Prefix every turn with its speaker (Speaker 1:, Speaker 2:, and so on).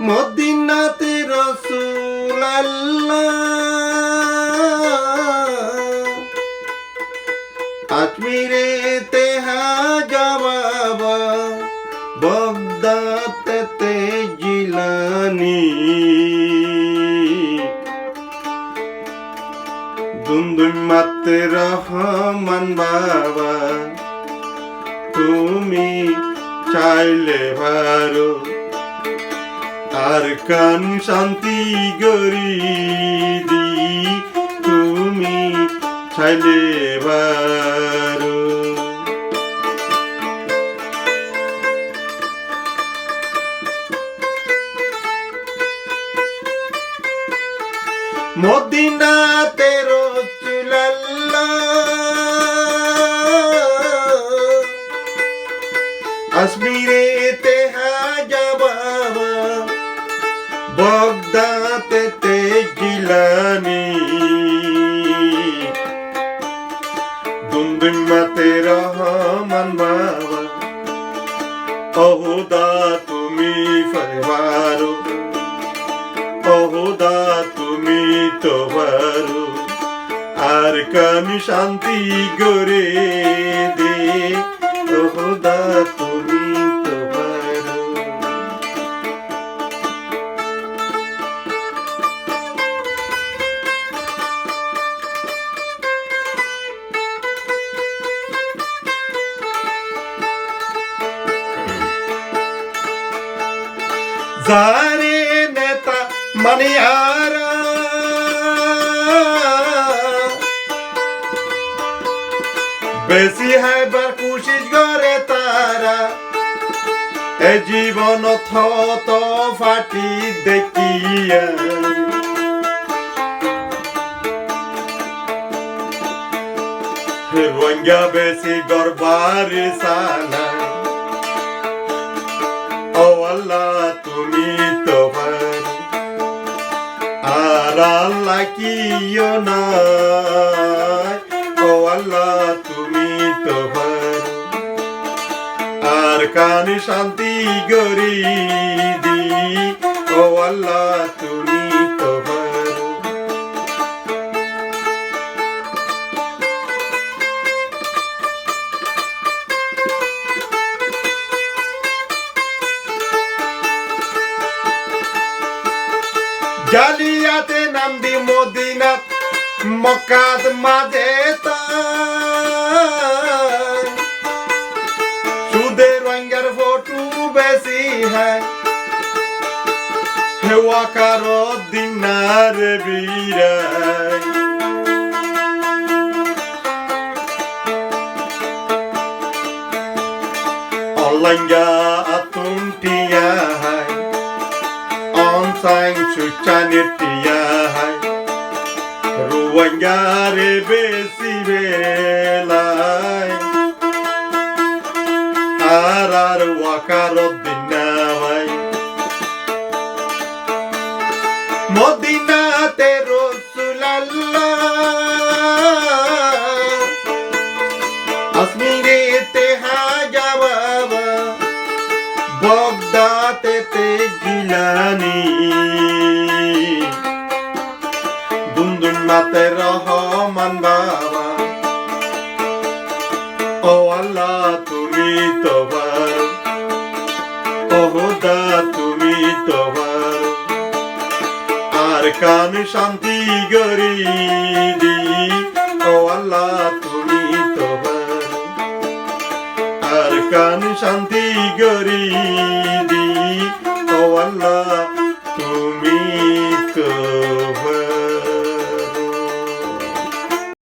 Speaker 1: মদিনাতে রসুল আল্লাহ কাশ্মীরে তেহাজা বাবা বগদাতে জিলানি দুমদুমাতে রহমান বাবা তুমি চাইলে ভারো আর কান শান্তি গরি দি তুমি চাইলে ভারো মদিনাতে রসুল আল্লাহ কাশ্মীরে তেহাজা বাবা বগদাতে জিলানি দুমদুমাতে রহমান বাবা ওহুদা তুমি ফরমারো ওহুদা তুমি তো ভারো আর কান শান্তি গরে দে ওহুদা তুমি তো ভারো যারে নেতা মানিয়ারা বেশি হাইবার কোশিশ করে তারা এ জীবন থত ফাটি দেখিয়া রোহিঙ্গা বেশি গর্বার সালা ও আল্লাহ তুমি তো ভারো আর আল্লাহ কিও না ও আল্লাহ তুমি তো ভারো আর কান শান্তি গরি দি ও আল্লাহ তুমি তো ভারো জালিয়াতে নাম দি মদিনা মক্কাত মাঝে সুদে রঙের ফটো বেশি হ্যায় হেওয়া কারো দিনার বীরাই অলঙ্গা আতুম টিয়া হায় sang chuchanitia hai ruangare besi belai arar wakaro dinawai modinate rasul allah asmire tehaja baba bogdate Jilani দুমদুমাতে Rahman বাবা ও আল্লাহ তুমি তো ভারো ওহুদা তুমি তো ভারো আর কান শান্তি গরি দি ও আল্লাহ তুমি তো ভারো আর কান শান্তি গরি দি ও আল্লাহ